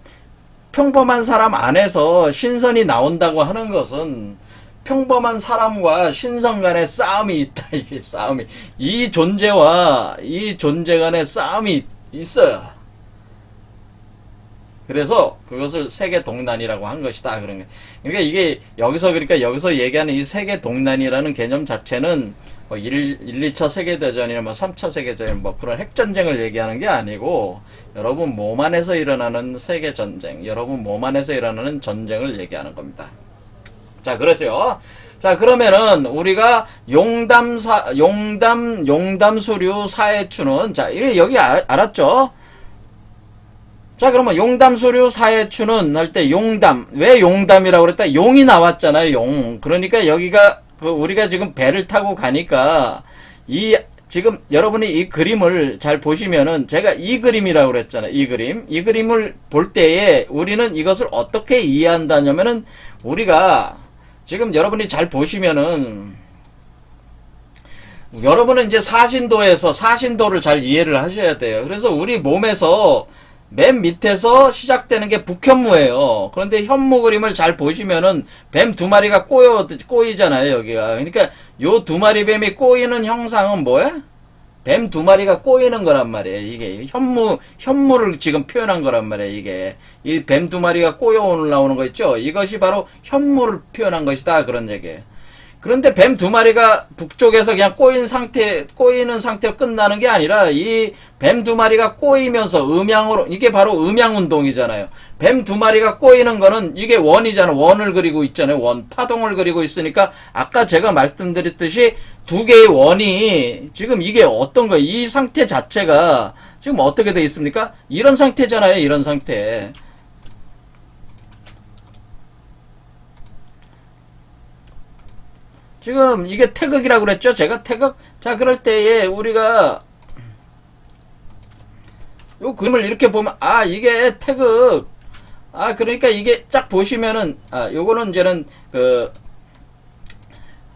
안에서 신선이 나온다고 하는 것은 평범한 사람과 신성 간의 싸움이 있다. 이게 싸움이. 이 존재 간의 싸움이 있어요. 그래서 그것을 세계 동난이라고 한 것이다. 그러니까 이게 여기서 얘기하는 이 세계 동난이라는 개념 자체는 1, 2차 세계대전이나 3차 세계대전 그런 핵전쟁을 얘기하는 게 아니고 여러분 몸 안에서 일어나는 세계전쟁, 여러분 몸 안에서 일어나는 전쟁을 얘기하는 겁니다. 자, 그러세요. 자, 그러면은 우리가 용담수류 사해추는, 자, 여기 알았죠? 자, 그러면 용담수류 사해추는 할 때 왜 용담이라고 그랬다? 용이 나왔잖아요, 용. 그러니까 여기가 우리가 지금 배를 타고 가니까 지금 여러분이 이 그림을 잘 보시면은 제가 이 그림이라고 그랬잖아요. 이 그림을 볼 때에 우리는 이것을 어떻게 이해한다냐면은 우리가 지금 여러분이 잘 보시면은 여러분은 이제 사신도를 잘 이해를 하셔야 돼요. 그래서 우리 몸에서 맨 밑에서 시작되는 게 북현무예요. 그런데 현무 그림을 잘 보시면은 뱀 두 마리가 꼬이잖아요, 여기가. 그러니까 요 두 마리 뱀이 꼬이는 형상은 뭐야? 뱀 두 마리가 꼬이는 거란 말이에요. 이게 현무를 지금 표현한 거란 말이에요. 이게 이 뱀 두 마리가 꼬여 올라오는 거 있죠? 이것이 바로 현무를 표현한 것이다, 그런 얘기예요. 그런데 뱀 두 마리가 북쪽에서 그냥 꼬이는 상태로 끝나는 게 아니라 이 뱀 두 마리가 꼬이면서 이게 바로 음양운동이잖아요. 뱀 두 마리가 꼬이는 거는 이게 원이잖아. 원을 그리고 있잖아요. 파동을 그리고 있으니까 아까 제가 말씀드렸듯이 두 개의 원이 지금 이게 어떤 거예요? 이 상태 자체가 지금 어떻게 돼 있습니까? 이런 상태잖아요. 이런 상태. 지금 이게 태극이라고 그랬죠? 제가 태극? 자, 그럴 때에 우리가 요 그림을 이렇게 보면 이게 태극. 그러니까 이게 쫙 보시면은 요거는 이제는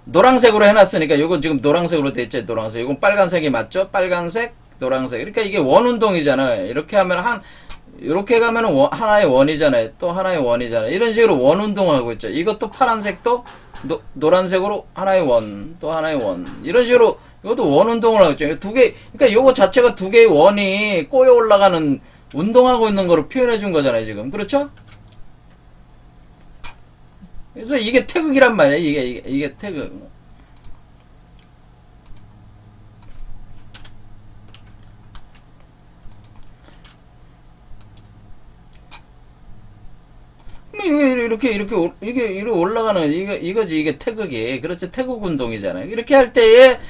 노란색으로 해놨으니까 요건 지금 노란색으로 돼 있죠. 노란색. 요건 빨간색이 맞죠? 빨간색, 노란색. 그러니까 이게 원운동이잖아요. 이렇게 하면 이렇게 가면은 하나의 원이잖아요. 또 하나의 원이잖아요. 이런 식으로 원운동하고 있죠. 이것도 파란색도 노란색으로 하나의 원, 또 하나의 원. 이런 식으로 이것도 원운동을 하고 있죠. 그러니까 요거 자체가 두 개의 원이 꼬여 올라가는 운동하고 있는 거를 표현해 준 거잖아요, 지금. 그렇죠? 그래서 이게 태극이란 말이에요. 이게 태극. 이게 올라가는, 이게 태극이. 그렇지, 태극 운동이잖아요. 이렇게 할 때에,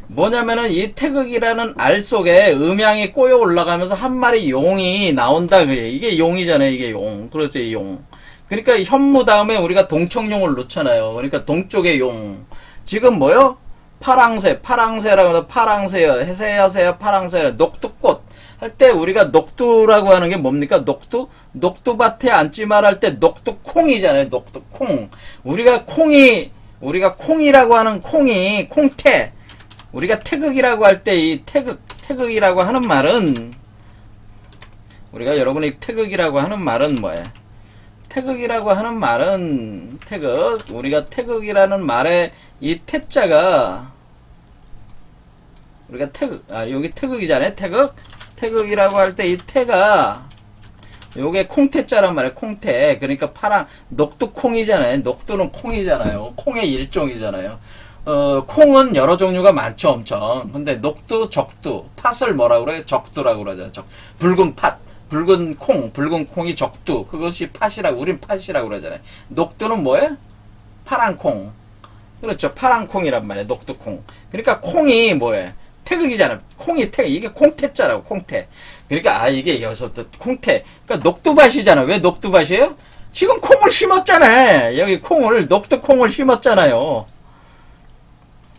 뭐냐면은, 이 태극이라는 알 속에 음양이 꼬여 올라가면서 한 마리 용이 나온다, 그게. 이게 용이잖아요, 이게 용. 그렇죠, 이 용. 그러니까 현무 다음에 우리가 동청용을 놓잖아요. 그러니까 동쪽의 용. 지금 뭐요? 파랑새라고 해서 파랑새요. 해세요, 파랑새요. 녹두꽃. 할 때 우리가 녹두라고 하는 게 뭡니까? 녹두밭에 앉지 말할 때 녹두콩이잖아요. 녹두콩. 우리가 콩이라고 하는 콩태. 우리가 태극이라고 할 때 이 태극이라고 하는 말은 우리가 여러분이 태극이라고 하는 말은 뭐예요? 태극이라고 하는 말은 우리가 태극이라는 말의 이 태자가 우리가 여기 태극이잖아요. 태극이라고 할 때 이 태가 요게 콩태자란 말이에요. 콩태. 그러니까 녹두콩이잖아요. 녹두는 콩이잖아요. 콩의 일종이잖아요. 콩은 여러 종류가 많죠, 엄청. 근데 녹두, 적두, 팥을 뭐라고 그래요? 적두라고 그러죠. 붉은 콩이 적두. 그것이 우린 팥이라고 그러잖아요. 녹두는 뭐예요? 파란 콩. 그렇죠. 파란 콩이란 말이에요. 녹두콩. 그러니까 콩이 뭐예요? 태극이잖아. 이게 콩태자라고, 콩태. 그러니까, 이게 여기서부터 콩태. 그러니까 녹두밭이잖아. 왜 녹두밭이에요? 지금 콩을 심었잖아요. 여기 녹두콩을 심었잖아요.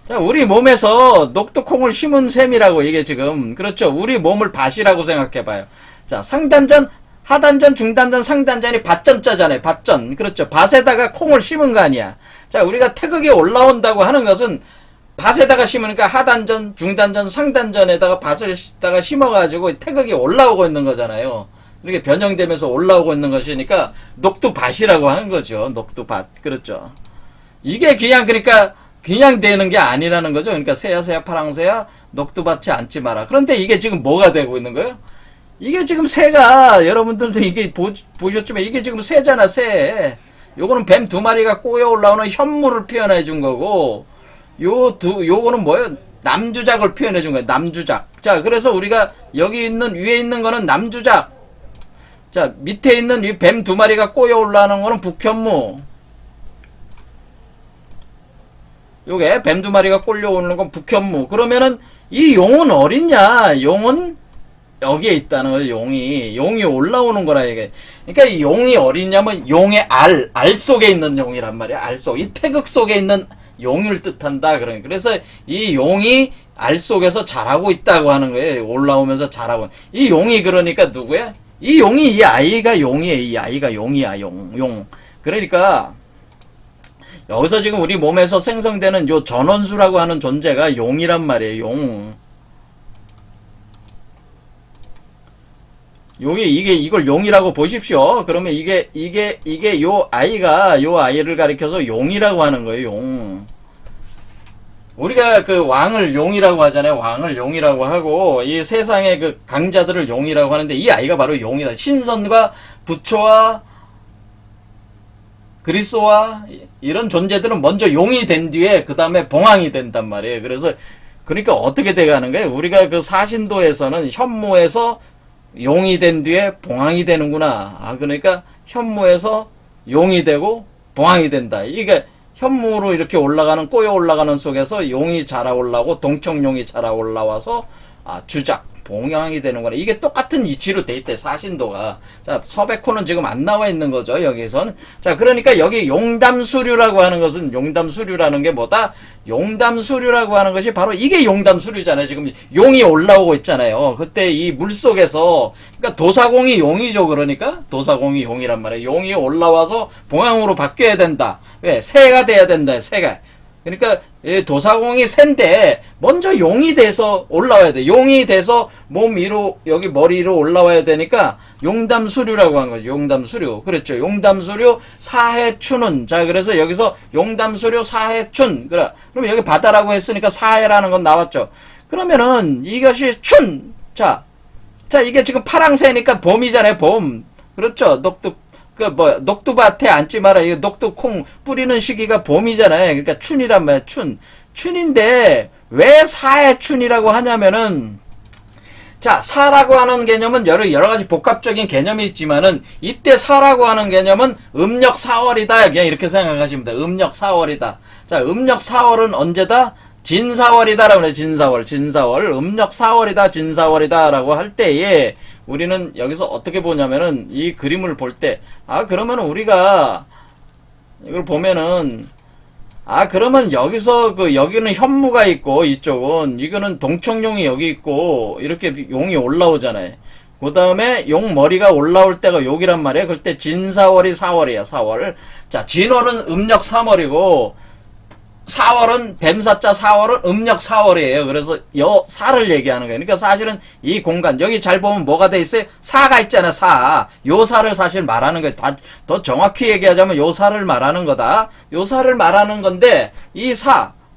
자, 우리 몸에서 녹두콩을 심은 셈이라고, 이게 지금. 그렇죠. 우리 몸을 밭이라고 생각해봐요. 자, 상단전, 하단전, 중단전, 상단전이 밭전자잖아요. 밭전. 그렇죠. 밭에다가 콩을 심은 거 아니야. 자, 우리가 태극이 올라온다고 하는 것은 밭에다가 심으니까 하단전, 중단전, 상단전에다가 밭을 심어가지고 태극이 올라오고 있는 거잖아요. 이렇게 변형되면서 올라오고 있는 것이니까 녹두밭이라고 하는 거죠. 녹두밭. 그렇죠. 이게 그냥 되는 게 아니라는 거죠. 그러니까 새야, 파랑새야, 녹두밭에 앉지 마라. 그런데 이게 지금 뭐가 되고 있는 거예요? 이게 지금 새가, 여러분들도 이게 보셨지만 이게 지금 새잖아, 새. 요거는 뱀 두 마리가 꼬여 올라오는 현무를 표현해 준 거고, 요거는 뭐예요? 남주작을 표현해 준 거예요. 남주작. 자, 그래서 우리가 위에 있는 거는 남주작. 자, 밑에 있는 이 뱀 두 마리가 꼬여 올라오는 거는 북현무. 요게 뱀 두 마리가 꼬여 오는 건 북현무. 그러면은 이 용은 어딨냐? 용은 여기에 있다는 거예요. 용이 올라오는 거라 이게. 그러니까 이 용이 어딨냐면 용의 알 속에 있는 용이란 말이야. 이 태극 속에 있는 용을 뜻한다. 그래서 이 용이 알 속에서 자라고 있다고 하는 거예요. 올라오면서 자라고. 이 용이 그러니까 누구야? 이 아이가 용이에요. 이 아이가 용이야. 용. 그러니까 여기서 지금 우리 몸에서 생성되는 요 전원수라고 하는 존재가 용이란 말이에요. 용. 이걸 용이라고 보십시오. 그러면 이게 요 아이를 가리켜서 용이라고 하는 거예요. 용. 우리가 그 왕을 용이라고 하잖아요. 왕을 용이라고 하고, 이 세상의 그 강자들을 용이라고 하는데, 이 아이가 바로 용이다. 신선과 부처와 그리스도와 이런 존재들은 먼저 용이 된 뒤에 그 다음에 봉황이 된단 말이에요. 그래서 그러니까 어떻게 돼가는 거예요? 우리가 그 사신도에서는 현무에서 용이 된 뒤에 봉황이 되는구나. 아, 그러니까 현무에서 용이 되고 봉황이 된다. 이게 현무로 이렇게 올라가는, 꼬여 올라가는 속에서 용이 자라올라오고 동청용이 자라올라와서 주작 봉황이 되는구나. 이게 똑같은 이치로 돼 있대, 사신도가. 자, 서백호는 지금 안 나와 있는 거죠, 여기서는. 자, 그러니까 여기 용담수류라고 하는 것은, 용담수류라는 게 뭐다? 용담수류라고 하는 것이 바로 이게 용담수류잖아요. 지금 용이 올라오고 있잖아요. 그때 이 물 속에서, 그러니까 도사공이 용이죠, 그러니까. 도사공이 용이란 말이에요. 용이 올라와서 봉황으로 바뀌어야 된다. 왜? 새가 돼야 된다, 새가. 그러니까 도사공이 샌데 먼저 용이 돼서 올라와야 돼. 용이 돼서 몸 위로, 여기 머리 위로 올라와야 되니까 용담수류라고 한 거죠. 용담수류. 그렇죠. 용담수류 사해춘은. 자, 그래서 여기서 용담수류 사해춘. 그럼 여기 바다라고 했으니까 사해라는 건 나왔죠. 그러면은 이것이 춘. 자, 이게 지금 파랑새니까 봄이잖아요. 봄. 그렇죠. 녹두밭에 앉지 마라. 이거 녹두콩 뿌리는 시기가 봄이잖아요. 그러니까 춘이란 말이야, 춘인데, 왜 사해춘이라고 하냐면은, 자, 사라고 하는 개념은 여러 가지 복합적인 개념이 있지만은, 이때 사라고 하는 개념은 음력 4월이다. 그냥 이렇게 생각하시면 돼요. 음력 4월이다. 자, 음력 4월은 언제다? 진사월이다라고 그래. 진사월. 음력 4월이다, 진사월이다라고 할 때에, 우리는 여기서 어떻게 보냐면은, 이 그림을 볼 때, 그러면은 우리가, 이걸 보면은, 그러면 여기서 여기는 현무가 있고, 이쪽은, 이거는 동청용이 여기 있고, 이렇게 용이 올라오잖아요. 그 다음에 용 머리가 올라올 때가 여기란 말이에요. 그때 진사월이 4월이에요, 4월. 자, 진월은 음력 3월이고, 4월은 뱀사자 4월은 음력 4월이에요. 그래서 사를 얘기하는 거예요. 그러니까 사실은 이 공간 여기 잘 보면 뭐가 돼 있어요? 사가 있잖아요. 요 사를 사실 말하는 거예요. 더 정확히 얘기하자면 요 사를 말하는 거다. 요 사를 말하는 건데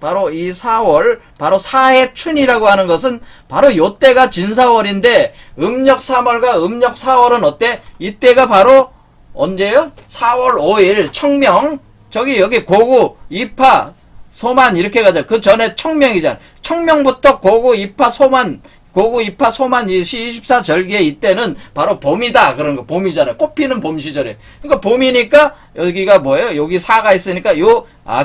바로 이 4월, 바로 사해춘이라고 하는 것은 바로 요때가 진사월인데 음력 3월과 음력 4월은 어때? 이때가 바로 언제요? 4월 5일 청명. 여기 고구, 입하, 소만 이렇게 가자. 그 전에 청명이잖아. 청명부터 고구, 입하, 소만, 이 24절기에 이때는 바로 봄이다. 그런 거. 봄이잖아요. 꽃피는 봄 시절에. 그러니까 봄이니까 여기가 뭐예요? 여기 사가 있으니까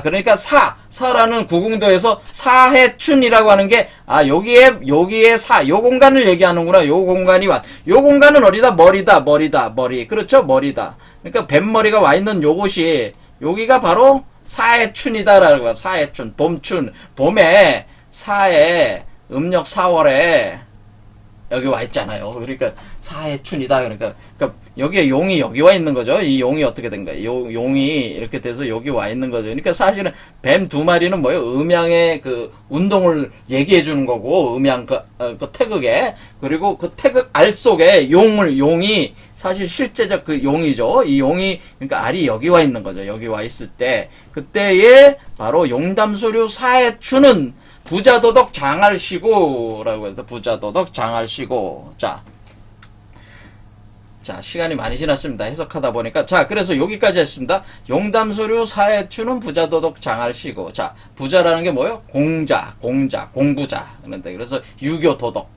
그러니까 사라는 구궁도에서 사해춘이라고 하는 게 여기에 요 공간을 얘기하는구나. 요 공간이 요 공간은 어디다? 머리. 그렇죠? 머리다. 그러니까 뱀머리가 와 있는 요곳이 여기가 바로 사해춘이다라고 해요. 사해춘, 봄춘, 봄에 사해 음력 4월에 여기 와 있잖아요. 그러니까 사해춘이다. 그러니까 여기에 용이 여기 와 있는 거죠. 이 용이 어떻게 된 거예요? 용이 이렇게 돼서 여기 와 있는 거죠. 그러니까 사실은 뱀 두 마리는 뭐예요? 음양의 그 운동을 얘기해 주는 거고, 음양 그 태극에, 그리고 그 태극 알 속에 용이 사실 실제적 그 용이죠. 이 용이, 그러니까 알이 여기 와 있는 거죠. 여기 와 있을 때, 그때에 바로 용담수류 사해춘은 부자도덕 장할시고라고 해서 부자도덕 장할시고. 자, 시간이 많이 지났습니다. 해석하다 보니까. 자, 그래서 여기까지 했습니다. 용담수류 사해춘은 부자도덕 장할시고. 자, 부자라는 게 뭐예요? 공부자. 그런데 그래서 유교도덕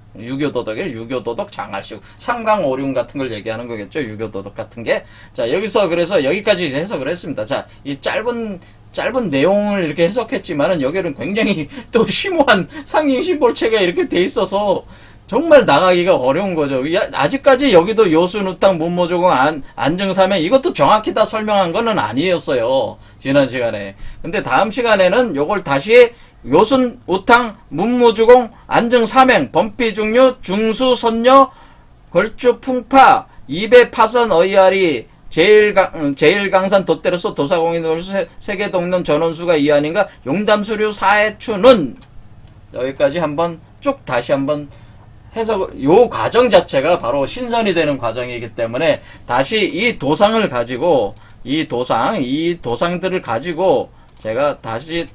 장할시고. 삼강오륜 같은 걸 얘기하는 거겠죠. 유교도덕 같은 게. 자, 여기서 그래서 여기까지 해석을 했습니다. 자, 이 짧은 내용을 이렇게 해석했지만은 여기는 굉장히 또 심오한 상징심볼체가 이렇게 돼 있어서 정말 나가기가 어려운 거죠. 아직까지 여기도 요순우탕 문무조공 안증사명 이것도 정확히 다 설명한 거는 아니었어요. 지난 시간에. 근데 다음 시간에는 요걸 다시 요순, 우탕, 문무주공, 안증사명, 범피중류, 중수, 선녀, 걸주, 풍파, 입의 파선, 어이아리, 제일강산 돛대로서 도사공이 노을 세계동론 전원수가 이 아닌가 용담수류 사해추는 여기까지 한번 쭉 다시 한번 해석, 요 과정 자체가 바로 신선이 되는 과정이기 때문에 다시 이 도상을 가지고 이 도상들을 가지고 제가 다시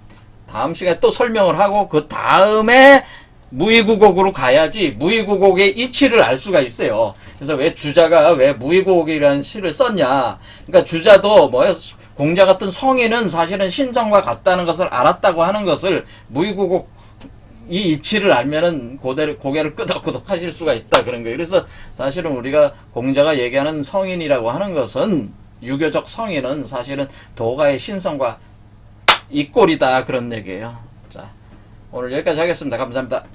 다음 시간에 또 설명을 하고 그 다음에 무의구곡으로 가야지 무의구곡의 이치를 알 수가 있어요. 그래서 왜 주자가 왜 무의구곡이라는 시를 썼냐. 그러니까 주자도 공자 같은 성인은 사실은 신성과 같다는 것을 알았다고 하는 것을 무의구곡 이 이치를 알면은 고개를 끄덕끄덕 하실 수가 있다 그런 거예요. 그래서 사실은 우리가 공자가 얘기하는 성인이라고 하는 것은 유교적 성인은 사실은 도가의 신성과 이꼴이다 그런 얘기예요. 자, 오늘 여기까지 하겠습니다. 감사합니다.